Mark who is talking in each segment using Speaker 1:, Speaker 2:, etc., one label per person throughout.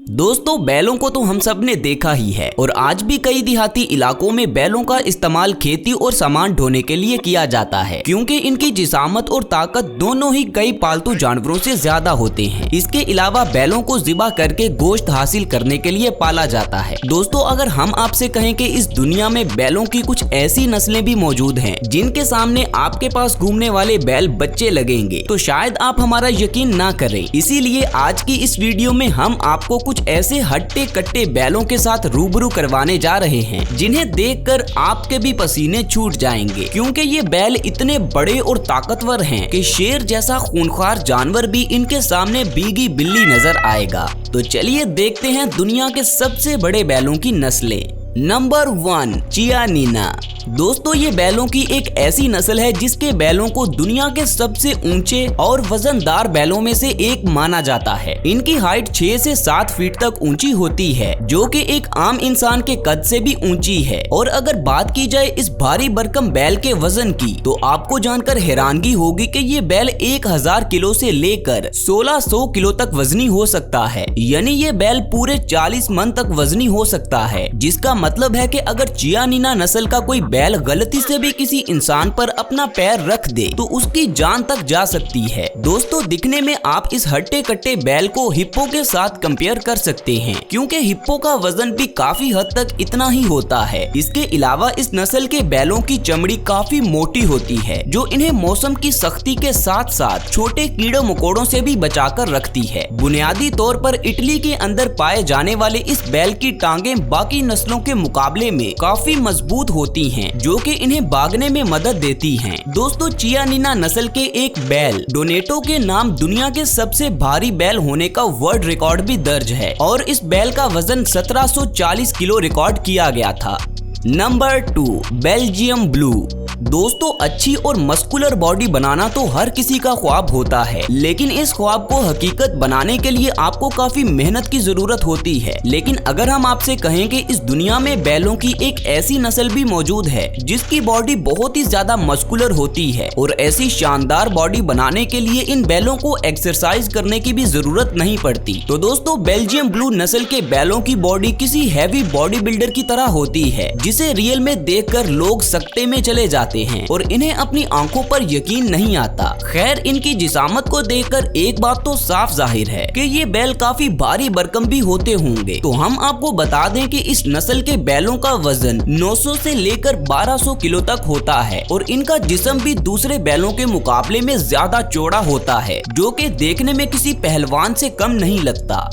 Speaker 1: दोस्तों बैलों को तो हम सब ने देखा ही है और आज भी कई देहाती इलाकों में बैलों का इस्तेमाल खेती और सामान ढोने के लिए किया जाता है, क्योंकि इनकी जिसामत और ताकत दोनों ही कई पालतू जानवरों से ज्यादा होते हैं। इसके अलावा बैलों को ज़िबा करके गोश्त हासिल करने के लिए पाला जाता है। दोस्तों अगर हम आपसे कहें कि इस दुनिया में बैलों की कुछ ऐसी नस्लें भी मौजूद हैं जिनके सामने आपके पास घूमने वाले बैल बच्चे लगेंगे, तो शायद आप हमारा यकीन ना करें। इसीलिए आज की इस वीडियो में हम आपको कुछ ऐसे हट्टे कट्टे बैलों के साथ रूबरू करवाने जा रहे हैं जिन्हें देखकर आपके भी पसीने छूट जाएंगे, क्योंकि ये बैल इतने बड़े और ताकतवर हैं कि शेर जैसा खूंखार जानवर भी इनके सामने भीगी बिल्ली नजर आएगा। तो चलिए देखते हैं दुनिया के सबसे बड़े बैलों की नस्लें। नंबर 1, चियानिना। दोस्तों ये बैलों की एक ऐसी नस्ल है जिसके बैलों को दुनिया के सबसे ऊंचे और वजनदार बैलों में से एक माना जाता है। इनकी हाइट 6 से 7 फीट तक ऊंची होती है, जो कि एक आम इंसान के कद से भी ऊंची है। और अगर बात की जाए इस भारी भरकम बैल के वजन की, तो आपको जानकर हैरानगी होगी कि ये बैल 1000 किलो से लेकर 1600 किलो तक वजनी हो सकता है। यानी ये बैल पूरे 40 मन तक वजनी हो सकता है, जिसका मतलब है कि अगर चियानिना नस्ल का कोई बैल गलती से भी किसी इंसान पर अपना पैर रख दे तो उसकी जान तक जा सकती है। दोस्तों दिखने में आप इस हट्टे कट्टे बैल को हिप्पो के साथ कंपेयर कर सकते हैं, क्योंकि हिप्पो का वजन भी काफी हद तक इतना ही होता है। इसके अलावा इस नस्ल के बैलों की चमड़ी काफी मोटी होती है, जो इन्हें मौसम की सख्ती के साथ साथ छोटे कीड़ों मकोड़ों से भी बचाकर रखती है। बुनियादी तौर पर इटली के अंदर पाए जाने वाले इस बैल की टांगे बाकी नस्लों के मुकाबले में काफी मजबूत होती हैं, जो कि इन्हें भागने में मदद देती हैं। दोस्तों चियानिना नस्ल के एक बैल डोनेटो के नाम दुनिया के सबसे भारी बैल होने का वर्ल्ड रिकॉर्ड भी दर्ज है और इस बैल का वजन 1740 किलो रिकॉर्ड किया गया था। Number 2, Belgium blue. दोस्तों अच्छी और मस्कुलर बॉडी बनाना तो हर किसी का ख्वाब होता है, लेकिन इस ख्वाब को हकीकत बनाने के लिए आपको काफी मेहनत की जरूरत होती है। लेकिन अगर हम आपसे कहें कि इस दुनिया में बैलों की एक ऐसी नस्ल भी मौजूद है जिसकी बॉडी बहुत ही ज्यादा मस्कुलर होती है, और ऐसी शानदार बॉडी बनाने के लिए इन बैलों को एक्सरसाइज करने की भी जरूरत नहीं पड़ती, तो दोस्तों बेल्जियम ब्लू नस्ल के बैलों की बॉडी किसी हैवी बॉडी बिल्डर की तरह होती है, जिसे रियल में देखकर लोग सकते में चले जाते हैं और इन्हें अपनी आंखों पर यकीन नहीं आता। खैर इनकी जिसामत को देखकर एक बात तो साफ जाहिर है कि ये बैल काफी भारी भरकम भी होते होंगे। तो हम आपको बता दें कि इस नस्ल के बैलों का वजन 900 से लेकर 1200 किलो तक होता है और इनका जिस्म भी दूसरे बैलों के मुकाबले में ज्यादा चौड़ा होता है, जो कि देखने में किसी पहलवान से कम नहीं लगता।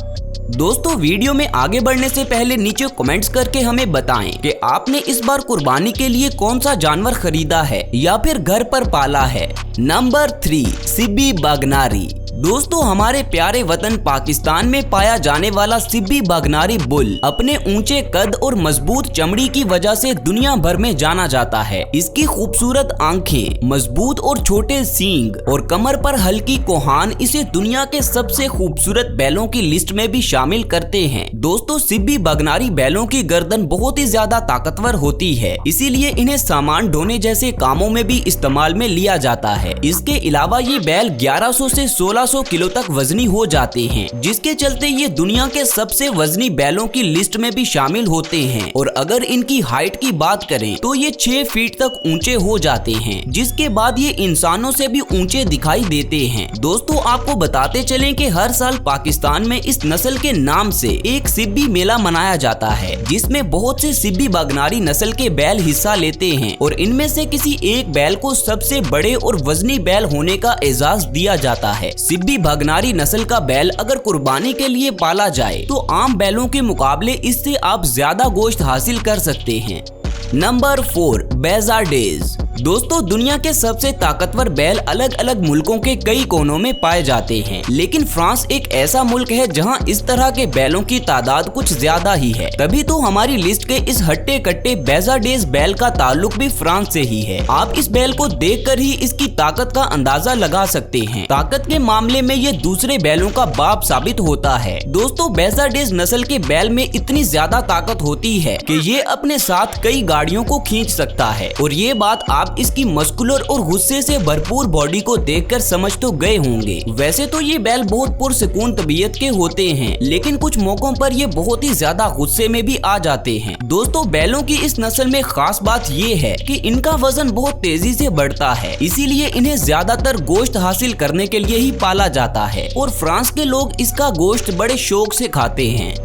Speaker 1: दोस्तों वीडियो में आगे बढ़ने से पहले नीचे कमेंट्स करके हमें बताएं कि आपने इस बार कुर्बानी के लिए कौन सा जानवर खरीदा है या फिर घर पर पाला है। नंबर 3, सिब्बी बागनारी। दोस्तों हमारे प्यारे वतन पाकिस्तान में पाया जाने वाला सिब्बी बागनारी बुल अपने ऊंचे कद और मजबूत चमड़ी की वजह से दुनिया भर में जाना जाता है। इसकी खूबसूरत आंखें, मजबूत और छोटे सींग और कमर पर हल्की कोहान इसे दुनिया के सबसे खूबसूरत बैलों की लिस्ट में भी शामिल करते हैं। दोस्तों सिब्बी बागनारी बैलों की गर्दन बहुत ही ज्यादा ताकतवर होती है, इसीलिए इन्हें सामान ढोने जैसे कामों में भी इस्तेमाल में लिया जाता है। इसके अलावा ये बैल 1100 से 1600 किलो तक वजनी हो जाते हैं, जिसके चलते ये दुनिया के सबसे वजनी बैलों की लिस्ट में भी शामिल होते हैं। और अगर इनकी हाइट की बात करें तो ये 6 फीट तक ऊंचे हो जाते हैं, जिसके बाद ये इंसानों से भी ऊंचे दिखाई देते हैं। दोस्तों आपको बताते चलें कि हर साल पाकिस्तान में इस नस्ल के नाम से एक सिब्बी मेला मनाया जाता है, जिसमें बहुत से सिब्बी बागनारी नस्ल के बैल हिस्सा लेते हैं और इनमें से किसी एक बैल को सबसे बड़े और वजनी बैल होने का एजाज दिया जाता है। सिब्बी बागनारी नस्ल का बैल अगर कुर्बानी के लिए पाला जाए तो आम बैलों के मुकाबले इससे आप ज्यादा गोश्त हासिल कर सकते हैं। नंबर 4, बेजार्डेज। दोस्तों दुनिया के सबसे ताकतवर बैल अलग अलग मुल्कों के कई कोनों में पाए जाते हैं, लेकिन फ्रांस एक ऐसा मुल्क है जहां इस तरह के बैलों की तादाद कुछ ज्यादा ही है। तभी तो हमारी लिस्ट के इस हट्टे कट्टे बेजार्डेज बैल का ताल्लुक भी फ्रांस से ही है। आप इस बैल को देखकर ही इसकी ताकत का अंदाजा लगा सकते हैं। ताकत के मामले में ये दूसरे बैलों का बाप साबित होता है। दोस्तों बेजार्डेज नस्ल के बैल में इतनी ज्यादा ताकत होती है कि ये अपने साथ कई गाड़ियों को खींच सकता है, और ये बात आप आप इसकी मस्कुलर और गुस्से से भरपूर बॉडी को देखकर समझ तो गए होंगे। वैसे तो ये बैल बहुत पुरसुकून तबीयत के होते हैं, लेकिन कुछ मौकों पर ये बहुत ही ज्यादा गुस्से में भी आ जाते हैं। दोस्तों बैलों की इस नस्ल में खास बात ये है कि इनका वजन बहुत तेजी से बढ़ता है, इसीलिए इन्हें ज्यादातर गोश्त हासिल करने के लिए ही पाला जाता है और फ्रांस के लोग इसका गोश्त बड़े शौक से खाते हैं।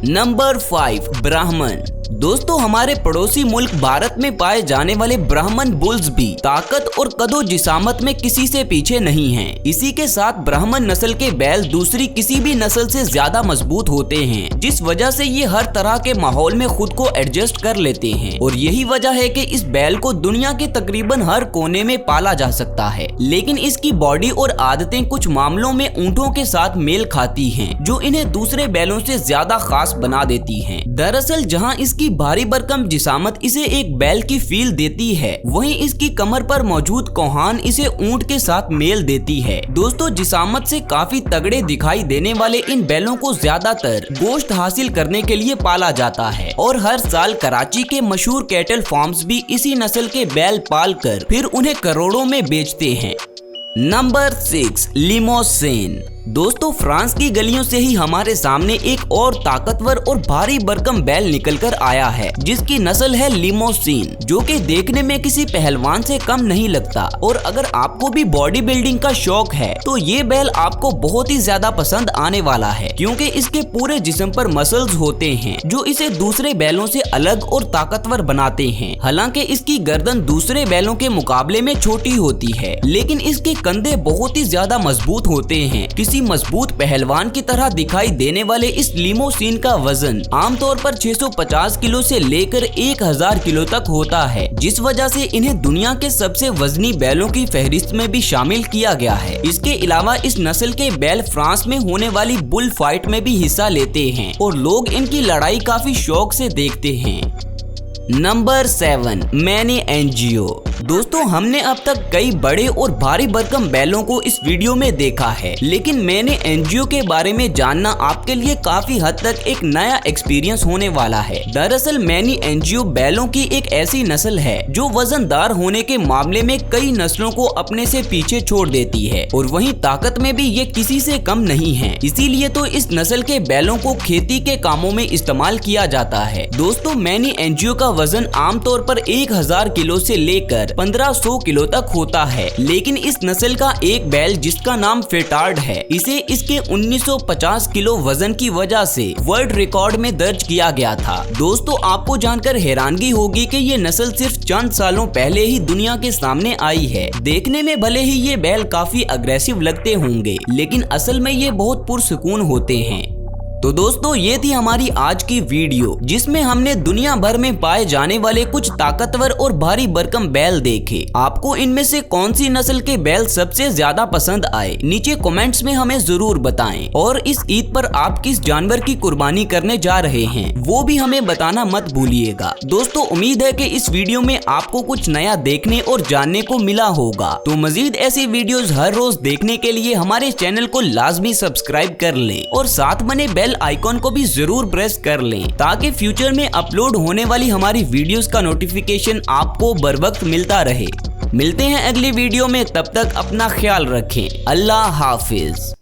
Speaker 1: नंबर 5, ब्राह्मण। दोस्तों हमारे पड़ोसी मुल्क भारत में पाए जाने वाले ब्राह्मण बुल्स भी ताकत और कदो जिसामत में किसी से पीछे नहीं हैं। इसी के साथ ब्राह्मण नस्ल के बैल दूसरी किसी भी नस्ल से ज्यादा मजबूत होते हैं, जिस वजह से ये हर तरह के माहौल में खुद को एडजस्ट कर लेते हैं और यही वजह है कि इस बैल को दुनिया के तकरीबन हर कोने में पाला जा सकता है। लेकिन इसकी बॉडी और आदतें कुछ मामलों में ऊंटों के साथ मेल खाती हैं, जो इन्हें दूसरे बैलों से ज्यादा खास बना देती हैं। दरअसल जहां इसकी भारी भरकम जिसामत इसे एक बैल की फील देती है, वहीं इसकी कमर पर मौजूद कोहान इसे ऊंट के साथ मेल देती है। दोस्तों जिसामत से काफी तगड़े दिखाई देने वाले इन बैलों को ज्यादातर गोश्त हासिल करने के लिए पाला जाता है और हर साल कराची के मशहूर कैटल फार्म्स भी इसी नस्ल के बैल पाल कर फिर उन्हें करोड़ों में बेचते हैं। Number 6, Limousin. दोस्तों फ्रांस की गलियों से ही हमारे सामने एक और ताकतवर और भारी भरकम बैल निकलकर आया है, जिसकी नस्ल है लिमोसिन, जो कि देखने में किसी पहलवान से कम नहीं लगता। और अगर आपको भी बॉडी बिल्डिंग का शौक है तो ये बैल आपको बहुत ही ज्यादा पसंद आने वाला है, क्योंकि इसके पूरे जिस्म पर मसल्स होते हैं जो इसे दूसरे बैलों से अलग और ताकतवर बनाते हैं। हालांकि इसकी गर्दन दूसरे बैलों के मुकाबले में छोटी होती है, लेकिन इसके कंधे बहुत ही ज्यादा मजबूत होते हैं। किसी मजबूत पहलवान की तरह दिखाई देने वाले इस लिमोसिन का वजन आमतौर पर 650 किलो से लेकर 1000 किलो तक होता है, जिस वजह से इन्हें दुनिया के सबसे वजनी बैलों की फहरिस्त में भी शामिल किया गया है। इसके अलावा इस नस्ल के बैल फ्रांस में होने वाली बुल फाइट में भी हिस्सा लेते हैं और लोग इनकी लड़ाई काफी शौक से देखते हैं। नंबर 7, मैनी एंजियो। दोस्तों हमने अब तक कई बड़े और भारी भरकम बैलों को इस वीडियो में देखा है, लेकिन मैनी एंजियो के बारे में जानना आपके लिए काफी हद तक एक नया एक्सपीरियंस होने वाला है। दरअसल मैनी एंजियो बैलों की एक ऐसी नस्ल है जो वजनदार होने के मामले में कई नस्लों को अपने से पीछे छोड़ देती है और वहीं ताकत में भी ये किसी से कम नहीं है। इसीलिए तो इस नस्ल के बैलों को खेती के कामों में इस्तेमाल किया जाता है। दोस्तों मैनी एंजियो का वजन आमतौर पर 1000 किलो से लेकर 1500 किलो तक होता है, लेकिन इस नस्ल का एक बैल जिसका नाम फेटार्ड है, इसे इसके 1950 किलो वजन की वजह से वर्ल्ड रिकॉर्ड में दर्ज किया गया था। दोस्तों आपको जानकर हैरानगी होगी कि ये नस्ल सिर्फ चंद सालों पहले ही दुनिया के सामने आई है। देखने में भले ही ये बैल काफी अग्रेसिव लगते होंगे, लेकिन असल में ये बहुत पुरसुकून होते हैं। तो दोस्तों ये थी हमारी आज की वीडियो, जिसमें हमने दुनिया भर में पाए जाने वाले कुछ ताकतवर और भारी भरकम बैल देखे। आपको इनमें से कौन सी नस्ल के बैल सबसे ज्यादा पसंद आए, नीचे कमेंट्स में हमें जरूर बताएं। और इस ईद पर आप किस जानवर की कुर्बानी करने जा रहे हैं वो भी हमें बताना मत भूलिएगा। दोस्तों उम्मीद है कि इस वीडियो में आपको कुछ नया देखने और जानने को मिला होगा। तो मजीद ऐसी वीडियोस हर रोज देखने के लिए हमारे चैनल को लाजमी सब्सक्राइब कर लें और साथ बने बेल आइकॉन को भी जरूर प्रेस कर लें, ताकि फ्यूचर में अपलोड होने वाली हमारी वीडियोस का नोटिफिकेशन आपको बर वक्त मिलता रहे। मिलते हैं अगली वीडियो में, तब तक अपना ख्याल रखें। अल्लाह हाफिज।